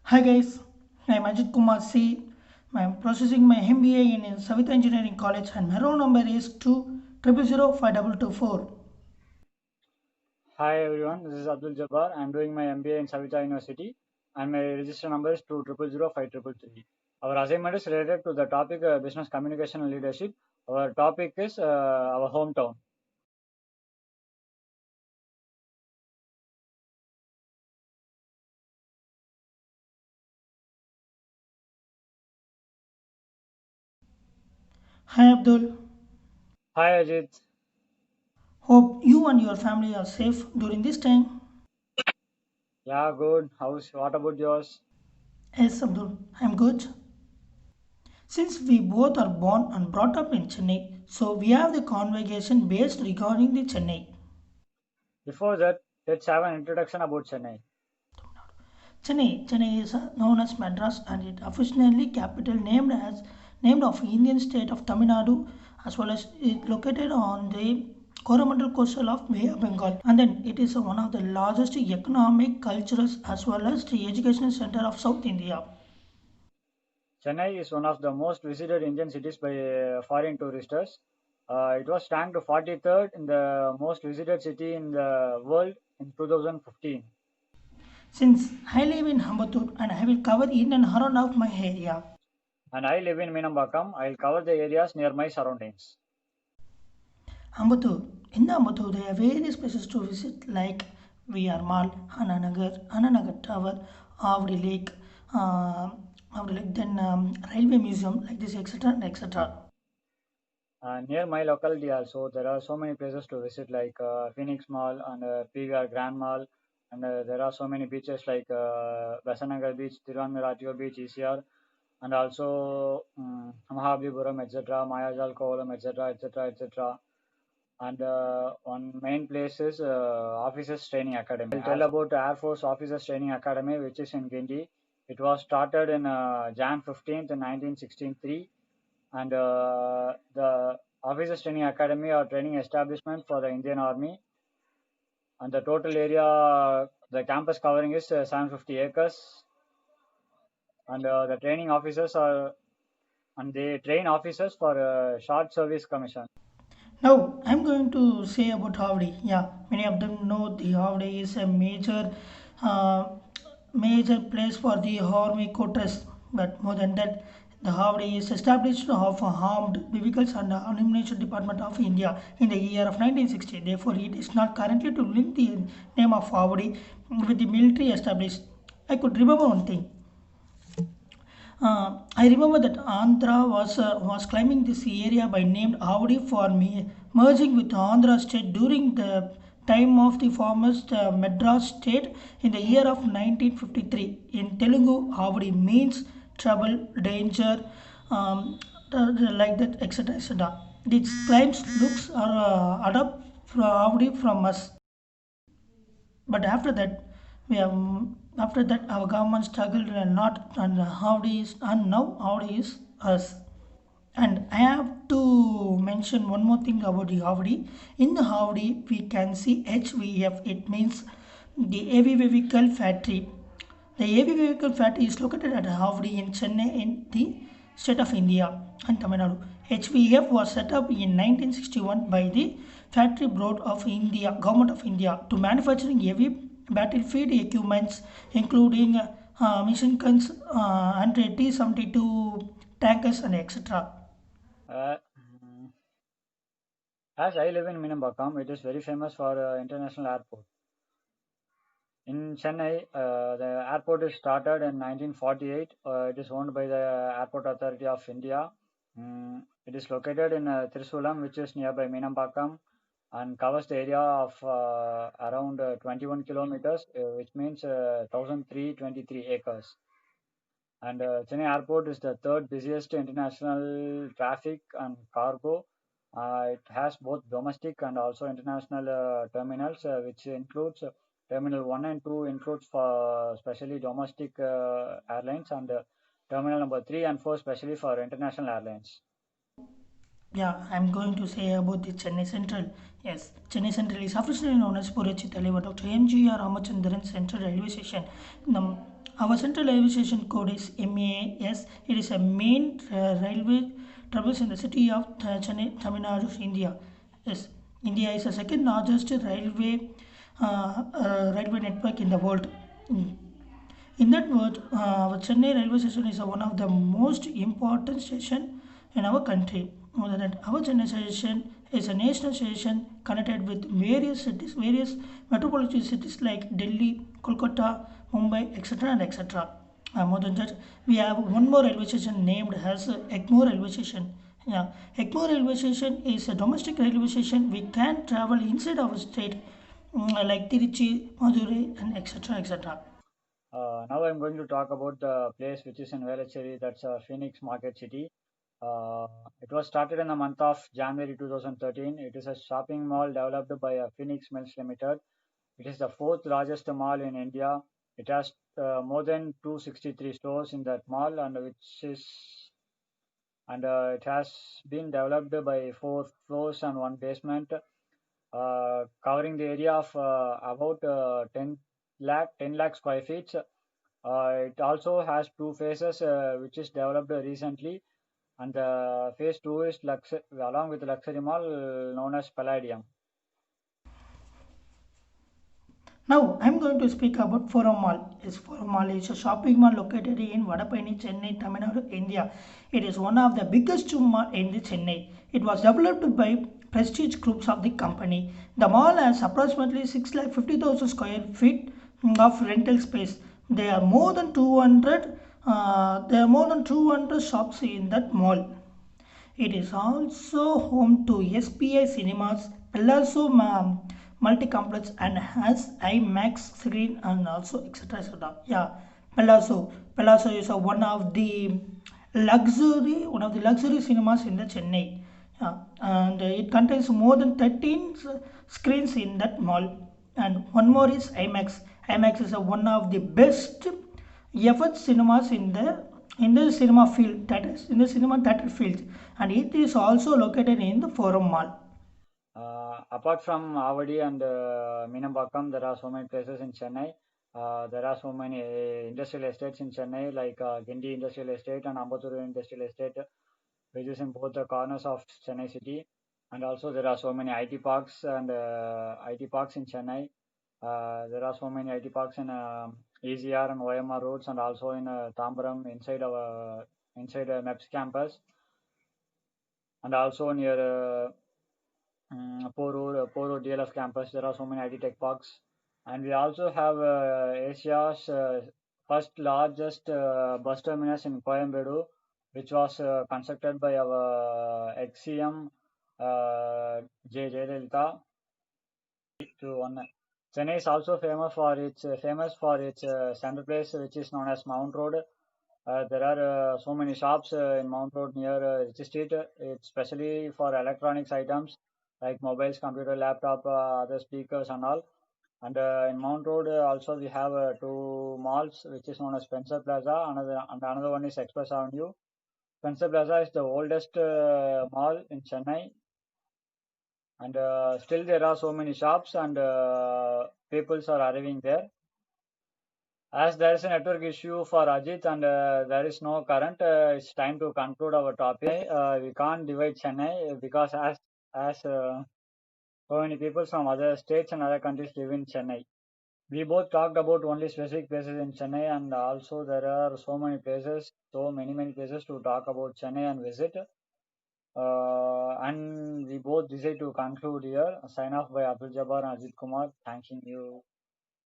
Hi guys, I'm Ajit Kumar C. I'm processing my MBA in Savita Engineering College and my roll number is 2000524. Hi everyone, this is Abdul Jabbar. I'm doing my MBA in Savita University and my register number is 2000533. Our assignment is related to the topic business communication and leadership. Our topic is our hometown. Hi Abdul, Hi Ajit. hope you and your family are safe during this time. Yeah, good. What about yours? Yes Abdul, I'm good. Since we both are born and brought up in Chennai, so we have the conversation based regarding the Chennai. Before that, let's have an introduction about Chennai. Chennai is known as Madras and it officially capital named of Indian state of Tamil Nadu as well as it located on the Coromandel coastal of Bay of Bengal and then it is one of the largest economic, cultural as well as the educational center of South India. Chennai is one of the most visited Indian cities by foreign tourists. It was ranked 43rd in the most visited city in the world in 2015. Since I live in Hambattur and I will cover in and around of my area. And I live in Minambakam. I'll cover the areas near my surroundings. In the Ambattur, there are various places to visit like VR Mall, Ananagar Tower, Avdi Lake, uh, then Railway Museum, like this, etc. and etc. And near my locality also, there are so many places to visit like Phoenix Mall and PVR Grand Mall. And there are so many beaches like Vasanagar Beach, Tiruvannamalai Beach, ECR, and also Mahabalipuram, etc., Mayajal Kovalam, etc., etc., etc. And one main place is Officers Training Academy. I'll tell about Air Force Officers Training Academy, which is in Guindy. It was started in Jan 15th, 1963, and the Officers Training Academy or training establishment for the Indian Army. And the total area, the campus covering is 750 acres. And the training officers are, and they train officers for short service commission. Now, I'm going to say about Havdi. Yeah, many of them know the Havdi is a uh, major place for the army quarters. But more than that, the Havdi is established of armed vehicles and ammunition department of India in the year of 1960. Therefore, it is not currently to link the name of Havdi with the military established. I could remember one thing. I remember that Andhra was claiming this area by named Avadi for me, merging with Andhra state during the time of the former Madras state in the year of 1953. In Telugu, Avadi means trouble, danger, like that, etc. etc. These claims looks are adopt from Avadi from us. But after that our government struggled a lot and how it is us. And I have to mention one more thing about the Havdi. In the Havdi, we can see HVF. It means the heavy vehicle factory. The heavy vehicle factory is located at Havdi in Chennai in the state of India and Tamil Nadu. HVF was set up in 1961 by the Factory Board of India, Government of India, to manufacturing heavy battlefield equipments, including machine guns and T-72 tankers and etc. Mm, as I live in Minambakam, it is very famous for international airport. In Chennai, the airport is started in 1948. It is owned by the Airport Authority of India. It is located in Trisulam, which is nearby Minambakam, and covers the area of around 21 kilometers, which means 1,323 acres. And Chennai Airport is the third busiest international traffic and cargo. It has both domestic and also international terminals, which includes Terminal 1 and 2 includes for especially domestic airlines, and Terminal number 3 and 4 especially for international airlines. Yeah, I'm going to say about the Chennai Central. Yes, Chennai Central is officially known as Purachi தலைவர் Dr. MGR Ramachandran Central Railway Station. Our central railway station code is MAS. It is a main railway travels in the city of Chennai, Tamil Nadu, India. Yes, India is the second largest railway network in the world. Mm. In that word, our Chennai railway station is one of the most important station in our country. More than that, our Chennai station is a national station connected with various cities, various metropolitan cities like Delhi, Kolkata, Mumbai, etc. and etc. More than that, we have one more railway station named as Egmore railway station. Yeah, Egmore railway station is a domestic railway station. We can travel inside our state, like Tiruchi, Madurai, and etc. etc. Now I'm going to talk about the place which is in Velachery, that's Phoenix Market City. Uh, it was started in the month of January 2013. It is a shopping mall developed by Phoenix Mills Limited. It is the fourth largest mall in India. It has more than 263 stores in that mall, and it has been developed by 4 floors and one basement, covering the area of about 10 lakh square feet. It also has two phases, which is developed recently, and phase two is along with luxury mall known as Palladium. Now I'm going to speak about Forum Mall. Yes, Forum Mall is a shopping mall located in Vadapaini, Chennai, Tamil Nadu, India. It is one of the biggest mall in the Chennai. It was developed by prestige groups of the company. The mall has approximately 650,000 square feet of rental space. There are more than 200 shops in that mall. It is also home to SPI Cinemas, Palazzo Multi-Complex and has IMAX screen and also etc. etc. Yeah, Palazzo. Palazzo is one of the luxury cinemas in the Chennai. Yeah, and it contains more than 13 screens in that mall. And one more is IMAX. IMAX is one of the best effort cinemas in the cinema field, that is in the cinema theater field, and it is also located in the Forum Mall. Apart from Avadi and Minambakam, there are so many places in Chennai. There are so many industrial estates in Chennai, like Gindi Industrial Estate and Ambattur Industrial Estate, which is in both the corners of Chennai city. And also there are so many IT parks and IT parks in Chennai. There are so many IT parks in ECR and OMR roads, and also in Tambaram inside MEPS campus, and also near Poro DLF campus. There are so many IT tech parks, and we also have Asia's first largest bus terminus in Coimbatore, which was constructed by our ex-CM J. Jayalalitha. To one. Chennai is also famous for its center place, which is known as Mount Road. There are so many shops in Mount Road near Rich Street. It's specially for electronics items like mobiles, computer, laptop, other speakers, and all. And in Mount Road also we have two malls, which is known as Spencer Plaza. Another one is Express Avenue. Spencer Plaza is the oldest mall in Chennai, and still there are so many shops and peoples are arriving there. As there is a network issue for Ajit and there is no current, it's time to conclude our topic. We can't divide Chennai because as so many people from other states and other countries live in Chennai. We both talked about only specific places in Chennai, and also there are so many places, so many places to talk about Chennai and visit. And we both decide to conclude here. Sign off by Abdul Jabbar and Ajit Kumar. Thanking you.